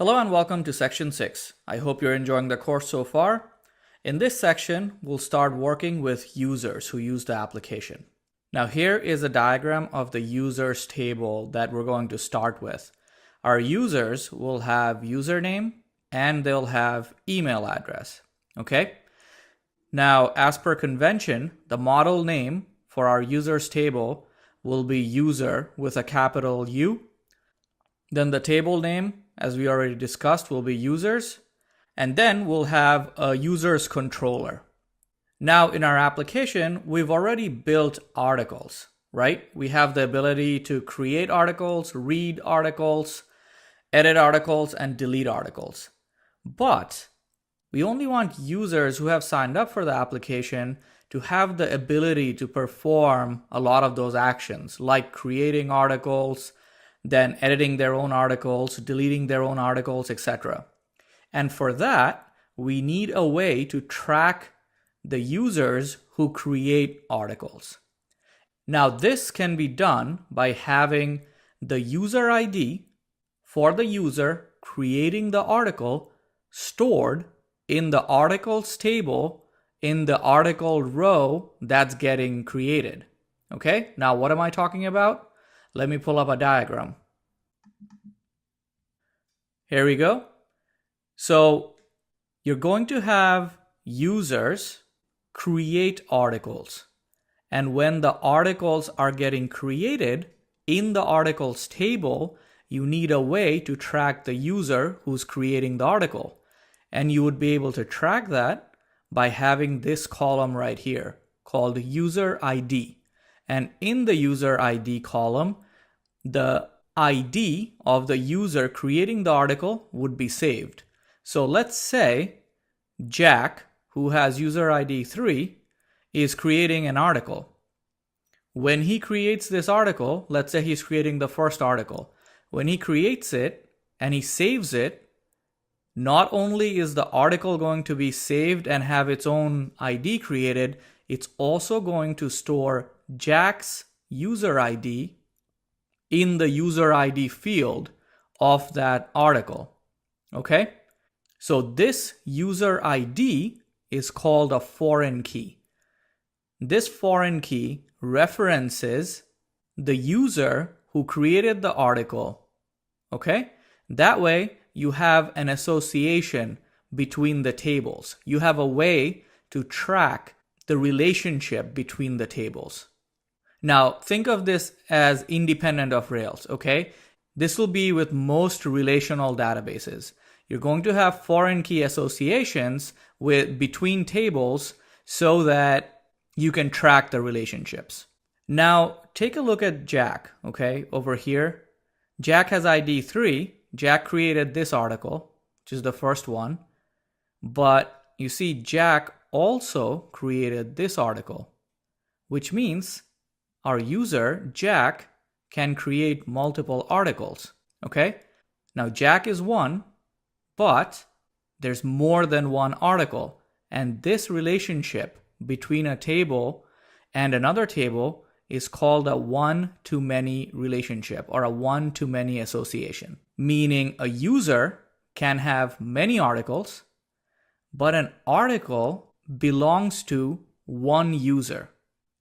Hello and welcome to section 6. I hope you're enjoying the course so far. In this section, we'll start working with users who use the application. Now here is a diagram of the users table that we're going to start with. Our users will have username and they'll have email address. Okay? Now, as per convention, the model name for our users table will be user with a capital U. Then the table name, as we already discussed, will be users. And then we'll have a users controller. Now in our application, we've already built articles, right? We have the ability to create articles, read articles, edit articles, and delete articles. But we only want users who have signed up for the application to have the ability to perform a lot of those actions, like creating articles, then editing their own articles, deleting their own articles, etc. And for that, we need a way to track the users who create articles. Now, this can be done by having the user ID for the user creating the article stored in the articles table in the article row that's getting created. Okay, now what am I talking about? Let me pull up a diagram. Here we go. So you're going to have users create articles. And when the articles are getting created in the articles table, you need a way to track the user who's creating the article. And you would be able to track that by having this column right here called user ID. And in the user ID column, the ID of the user creating the article would be saved. So let's say Jack, who has user ID 3, is creating an article. When he creates this article, let's say he's creating the first article. When he creates it and he saves it, not only is the article going to be saved and have its own ID created, it's also going to store Jack's user ID in the user ID field of that article. Okay? So this user ID is called a foreign key. This foreign key references the user who created the article. Okay? That way you have an association between the tables. You have a way to track the relationship between the tables. Now, think of this as independent of Rails, okay? This will be with most relational databases. You're going to have foreign key associations between tables so that you can track the relationships. Now, take a look at Jack, okay, over here. Jack has ID 3. Jack created this article, which is the first one. But you see, Jack also created this article, which means our user, Jack, can create multiple articles, okay? Now, Jack is one, but there's more than one article. And this relationship between a table and another table is called a one-to-many relationship or a one-to-many association, meaning a user can have many articles, but an article belongs to one user.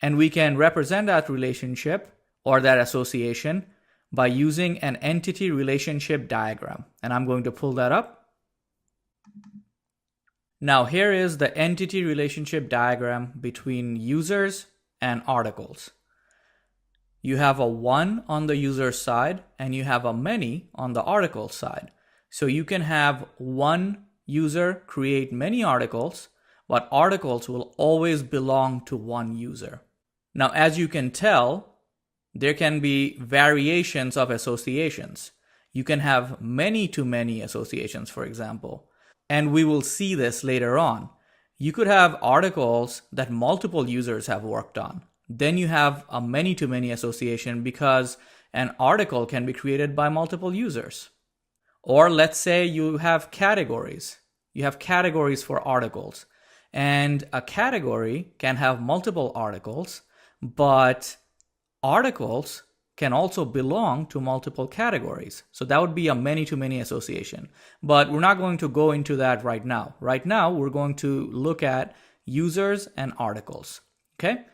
And we can represent that relationship or that association by using an entity relationship diagram. And I'm going to pull that up. Now here is the entity relationship diagram between users and articles. You have a 1 on the user side and you have a many on the article side. So you can have one user create many articles, but articles will always belong to one user. Now, as you can tell, there can be variations of associations. You can have many-to-many associations, for example, and we will see this later on. You could have articles that multiple users have worked on. Then you have a many-to-many association because an article can be created by multiple users. Or let's say you have categories. You have categories for articles, and a category can have multiple articles, but articles can also belong to multiple categories. So that would be a many-to-many association. But we're not going to go into that right now. Right now, we're going to look at users and articles. Okay?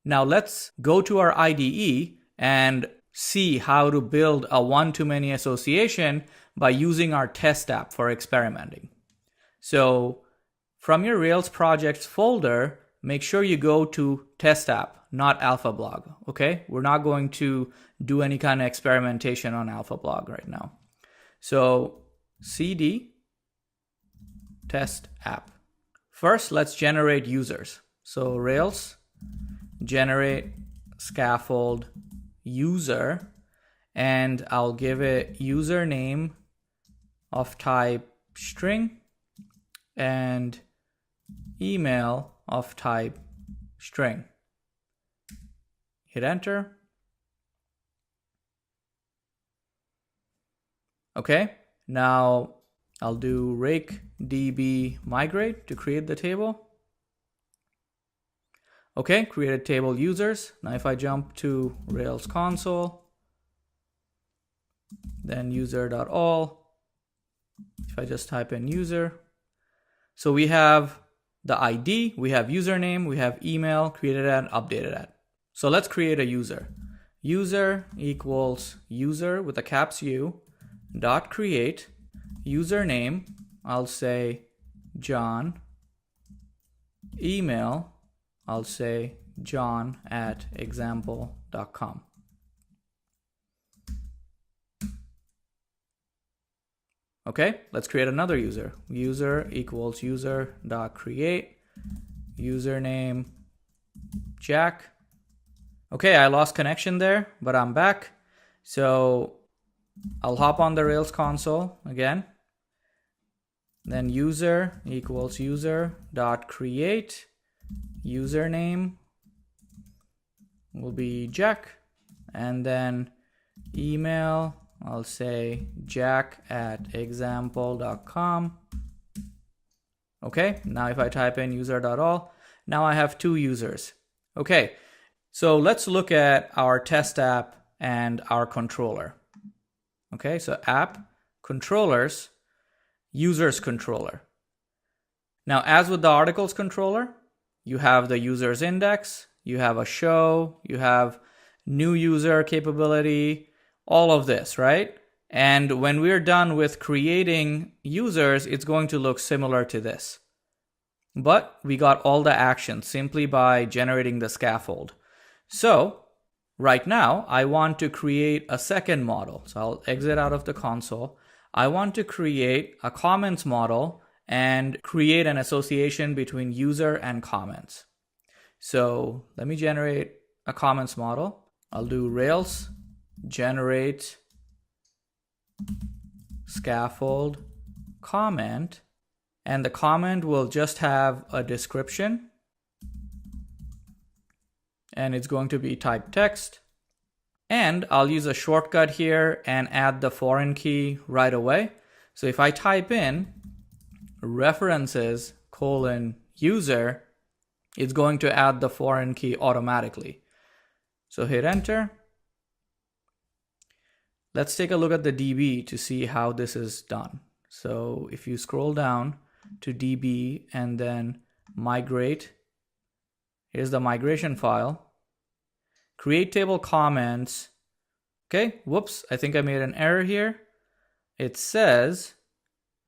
Now let's go to our IDE and see how to build a one-to-many association by using our test app for experimenting. So from your Rails projects folder, make sure you go to test app, not AlphaBlog, okay? We're not going to do any kind of experimentation on AlphaBlog right now. So cd test app. First, let's generate users. So Rails generate scaffold user, and I'll give it username of type string and email of type string. Hit enter. Okay, now I'll do rake db migrate to create the table. Okay, created table users. Now if I jump to Rails console, then user.all, if I just type in user, so we have the ID, we have username, we have email, created at, updated at. So let's create a user. User equals user with a caps U dot create username. I'll say John. Email, I'll say john@example.com. Okay, let's create another user. User equals user.create username Jack. Okay, I lost connection there, but I'm back. So I'll hop on the Rails console again. Then user equals user.create username will be Jack, and then email, I'll say jack@example.com. Okay, now if I type in user.all, now I have two users. Okay, so let's look at our test app and our controller. Okay, so app, controllers, users controller. Now, as with the articles controller, you have the user's index, you have a show, you have new user capability, all of this, right? And when we're done with creating users, it's going to look similar to this. But we got all the actions simply by generating the scaffold. So right now, I want to create a second model. So I'll exit out of the console. I want to create a comments model and create an association between user and comments. So let me generate a comments model. I'll do Rails generate scaffold comment, and the comment will just have a description, and it's going to be type text. And I'll use a shortcut here and add the foreign key right away. So if I type in references : user, it's going to add the foreign key automatically. So hit enter. Let's take a look at the DB to see how this is done. So if you scroll down to DB and then migrate, here's the migration file. Create table comments. Okay, whoops, I think I made an error here. It says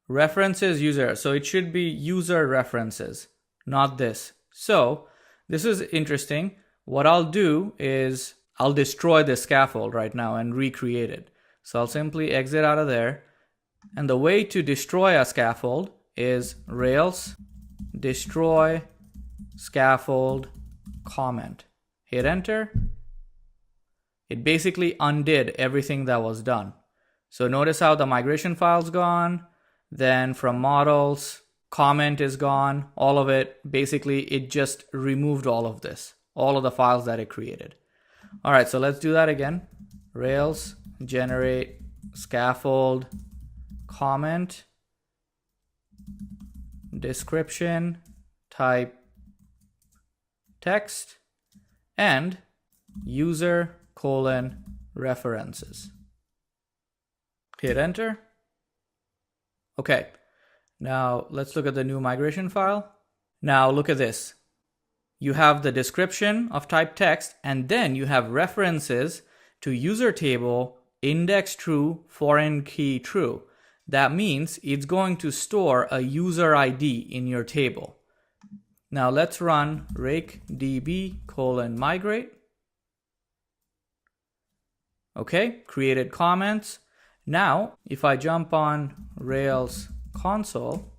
references user, so it should be user references, not this. So this is interesting. What I'll do is I'll destroy this scaffold right now and recreate it. So I'll simply exit out of there. And the way to destroy a scaffold is Rails destroy scaffold comment. Hit enter. It basically undid everything that was done. So notice how the migration file's gone. Then from models, comment is gone. All of it, basically it just removed all of this, all of the files that it created. All right, so let's do that again. Rails generate scaffold comment description type text and user : references. Hit enter. Okay, now let's look at the new migration file. Now look at this. You have the description of type text, and then you have references to user table, index true, foreign key true. That means it's going to store a user ID in your table. Now let's run rakedb:/migrate. Okay, created comments. Now, if I jump on Rails console,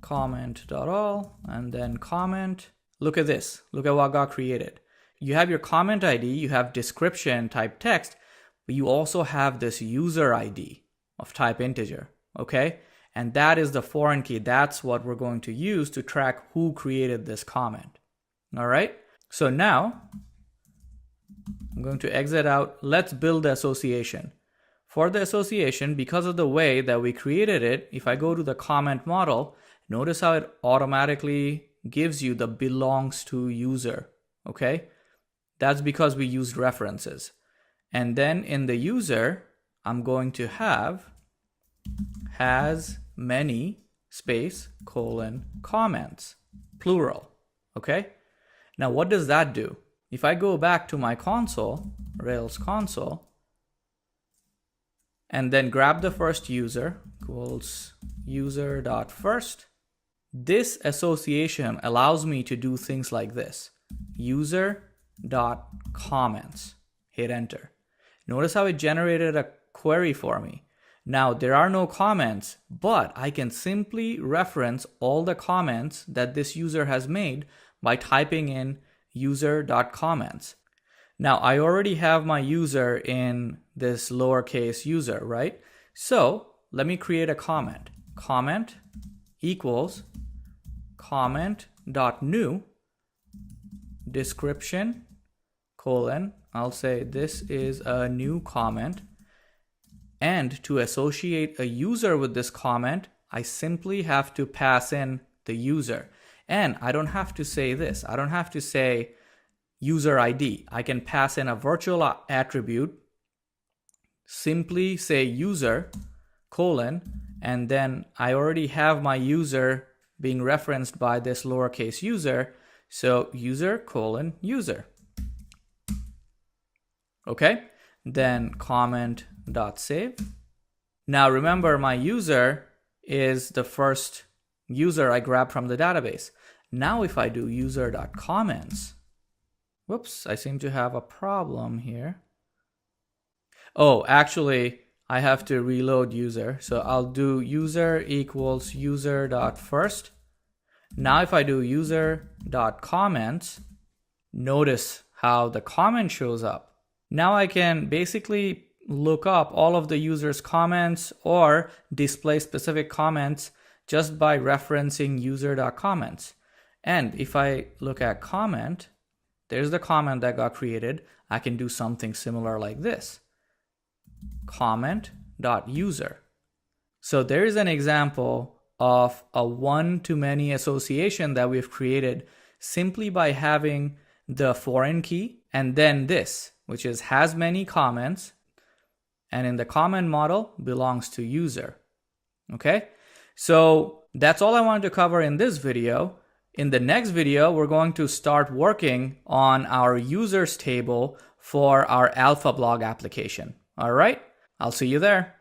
comment.all, and then comment, look at this. Look at what got created. You have your comment ID, you have description type text, but you also have this user ID of type integer, okay? And that is the foreign key. That's what we're going to use to track who created this comment, all right? So now, I'm going to exit out. Let's build the association. For the association, because of the way that we created it, if I go to the comment model, notice how it automatically gives you the belongs to user, okay? That's because we used references. And then in the user, I'm going to have has many space colon comments, plural, okay? Now what does that do? If I go back to my console, Rails console, and then grab the first user, equals user.first, this association allows me to do things like this. User.comments, hit enter. Notice how it generated a query for me. Now there are no comments, but I can simply reference all the comments that this user has made by typing in user.comments. Now I already have my user in this lowercase user, right? So let me create a comment. Comment equals comment.new description colon, I'll say this is a new comment. And to associate a user with this comment, I simply have to pass in the user. And I don't have to say this. I don't have to say user ID. I can pass in a virtual attribute, simply say user colon, and then I already have my user being referenced by this lowercase user. So user colon user. Okay, then comment.save. Now remember, my user is the first user I grabbed from the database. Now if I do user.comments, whoops, I seem to have a problem here. Oh, actually, I have to reload user. So I'll do user equals user.first. Now if I do user.comments, notice how the comment shows up. Now I can basically look up all of the user's comments or display specific comments just by referencing user.comments. And if I look at comment, there's the comment that got created. I can do something similar like this. Comment.user. So there is an example of a one-to-many association that we've created simply by having the foreign key and then this, which is has many comments, and in the comment model belongs to user. Okay, so that's all I wanted to cover in this video. In the next video, we're going to start working on our users table for our Alpha Blog application. All right, I'll see you there.